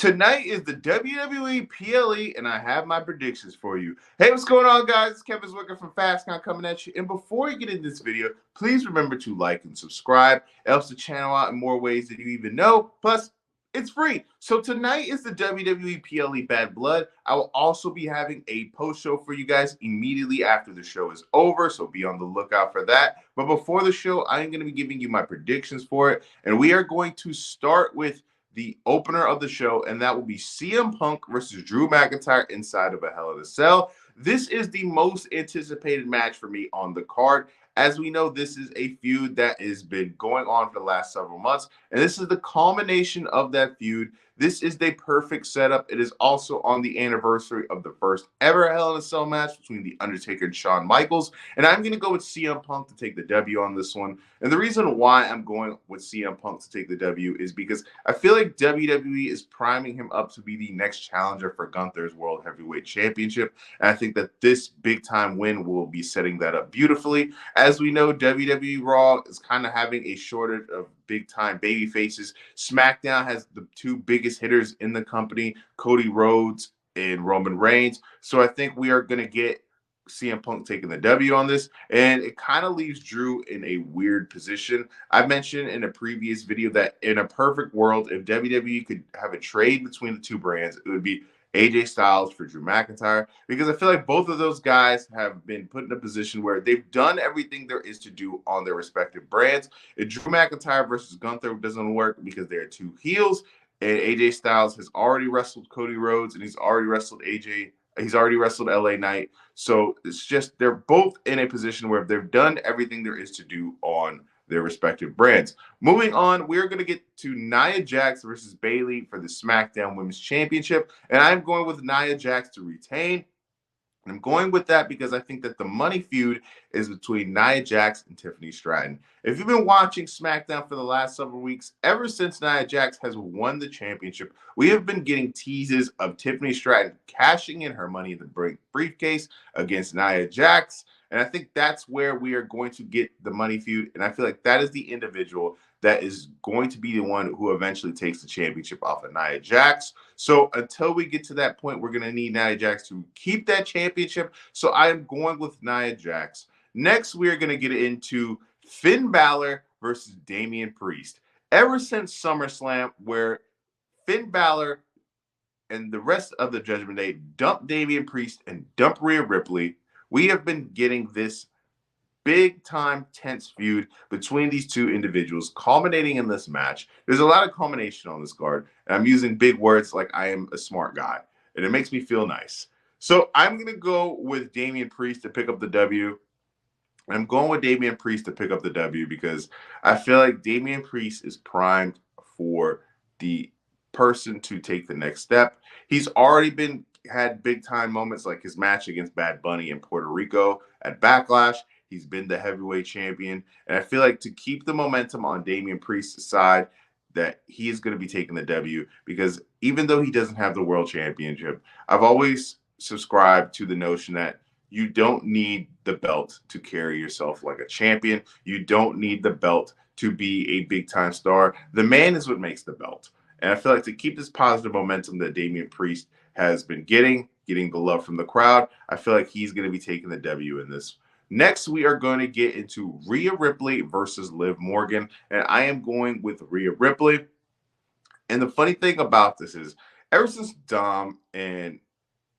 Tonight is the WWE PLE, and I have my predictions for you. Hey, what's going on, guys? It's Kevin Zwicker from FastCon coming at you. And before you get into this video, please remember to like and subscribe. It helps the channel out in more ways than you even know. Plus, it's free. So tonight is the WWE PLE Bad Blood. I will also be having a post show for you guys immediately after the show is over, so be on the lookout for that. But before the show, I am going to be giving you my predictions for it, and we are going to start with the opener of the show, and that will be CM Punk versus Drew McIntyre inside of a Hell in a Cell. This is the most anticipated match for me on the card. As we know, this is a feud that has been going on for the last several months, and this is the culmination of that feud. This is the perfect setup. It is also on the anniversary of the first ever Hell in a Cell match between The Undertaker and Shawn Michaels, and I'm going to go with CM Punk to take the W on this one. And the reason why I'm going with CM Punk to take the W is because I feel like WWE is priming him up to be the next challenger for Gunther's World Heavyweight Championship, and I think that this big-time win will be setting that up beautifully. As we know, WWE Raw is kind of having a shortage of big-time baby faces. SmackDown has the two biggest hitters in the company, Cody Rhodes and Roman Reigns. So I think we are going to get CM Punk taking the W on this, and it kind of leaves Drew in a weird position. I mentioned in a previous video that in a perfect world, if WWE could have a trade between the two brands, it would be AJ Styles for Drew McIntyre, because I feel like both of those guys have been put in a position where they've done everything there is to do on their respective brands. If Drew McIntyre versus Gunther doesn't work because they're two heels, and AJ Styles has already wrestled Cody Rhodes and he's already wrestled LA Knight. So it's just they're both in a position where they've done everything there is to do on their respective brands. Moving on, we're going to get to Nia Jax versus Bayley for the SmackDown Women's Championship, and I'm going with Nia Jax to retain. And I'm going with that because I think that the money feud is between Nia Jax and Tiffany Stratton. If you've been watching SmackDown for the last several weeks, ever since Nia Jax has won the championship, we have been getting teases of Tiffany Stratton cashing in her Money in the briefcase against Nia Jax. And I think that's where we are going to get the money feud. And I feel like that is the individual that is going to be the one who eventually takes the championship off of Nia Jax. So until we get to that point, we're going to need Nia Jax to keep that championship. So I am going with Nia Jax. Next, we are going to get into Finn Balor versus Damian Priest. Ever since SummerSlam, where Finn Balor and the rest of the Judgment Day dumped Damian Priest and dumped Rhea Ripley, we have been getting this big-time tense feud between these two individuals, culminating in this match. There's a lot of culmination on this card, and I'm using big words like I am a smart guy, and it makes me feel nice. So I'm going to go with Damian Priest to pick up the W. And I'm going with Damian Priest to pick up the W because I feel like Damian Priest is primed for the person to take the next step. He's already had big-time moments like his match against Bad Bunny in Puerto Rico at Backlash. He's been the heavyweight champion. And I feel like to keep the momentum on Damian Priest's side, that he is going to be taking the W because even though he doesn't have the world championship, I've always subscribed to the notion that you don't need the belt to carry yourself like a champion. You don't need the belt to be a big-time star. The man is what makes the belt. And I feel like to keep this positive momentum that Damian Priest has been getting the love from the crowd, I feel like he's going to be taking the W in this. Next, we are going to get into Rhea Ripley versus Liv Morgan, and I am going with Rhea Ripley. And the funny thing about this is, ever since Dom and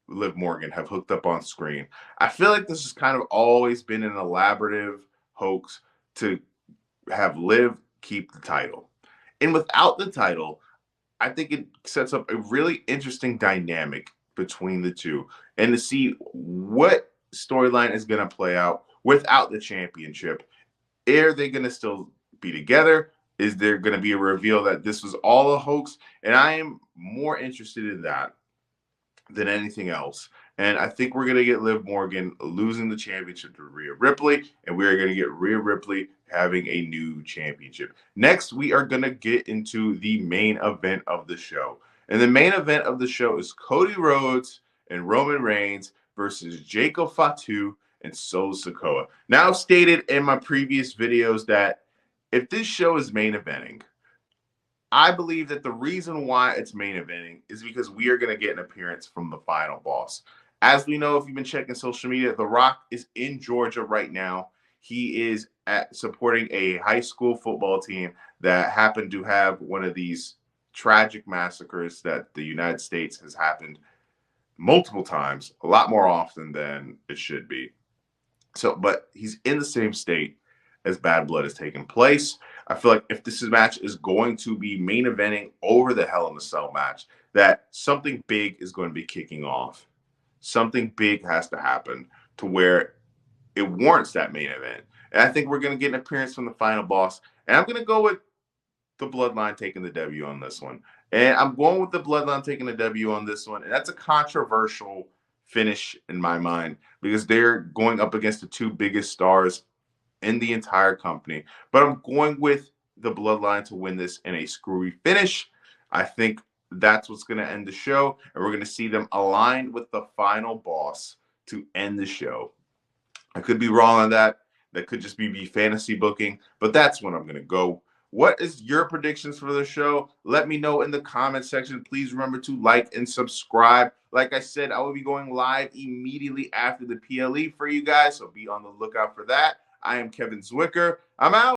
Liv Morgan have hooked up on screen, I feel like this has kind of always been an elaborative hoax to have Liv keep the title. And without the title, I think it sets up a really interesting dynamic between the two, and to see what storyline is going to play out without the championship. Are they going to still be together? Is there going to be a reveal that this was all a hoax? And I am more interested in that than anything else. And I think we're going to get Liv Morgan losing the championship to Rhea Ripley, and we are going to get Rhea Ripley having a new championship. Next, we are going to get into the main event of the show. And the main event of the show is Cody Rhodes and Roman Reigns versus Jacob Fatu and Solo Sikoa. Now, I've stated in my previous videos that if this show is main eventing, I believe that the reason why it's main eventing is because we are going to get an appearance from the final boss. As we know, if you've been checking social media, The Rock is in Georgia right now. He is supporting a high school football team that happened to have one of these tragic massacres that the United States has happened multiple times, a lot more often than it should be. So, but he's in the same state as Bad Blood is taking place. I feel like if this match is going to be main eventing over the Hell in a Cell match, that something big is going to be kicking off. Something big has to happen to where it warrants that main event. And I think we're going to get an appearance from the final boss. And I'm going to go with the Bloodline taking the W on this one. And I'm going with the Bloodline taking the W on this one. And that's a controversial finish in my mind because they're going up against the two biggest stars in the entire company. But I'm going with the Bloodline to win this in a screwy finish. I think that's what's going to end the show. And we're going to see them aligned with the final boss to end the show. I could be wrong on that. That could just be fantasy booking. But that's when I'm going to go. What is your predictions for the show? Let me know in the comment section. Please remember to like and subscribe. Like I said, I will be going live immediately after the PLE for you guys, so be on the lookout for that. I am Kevin Zwicker. I'm out.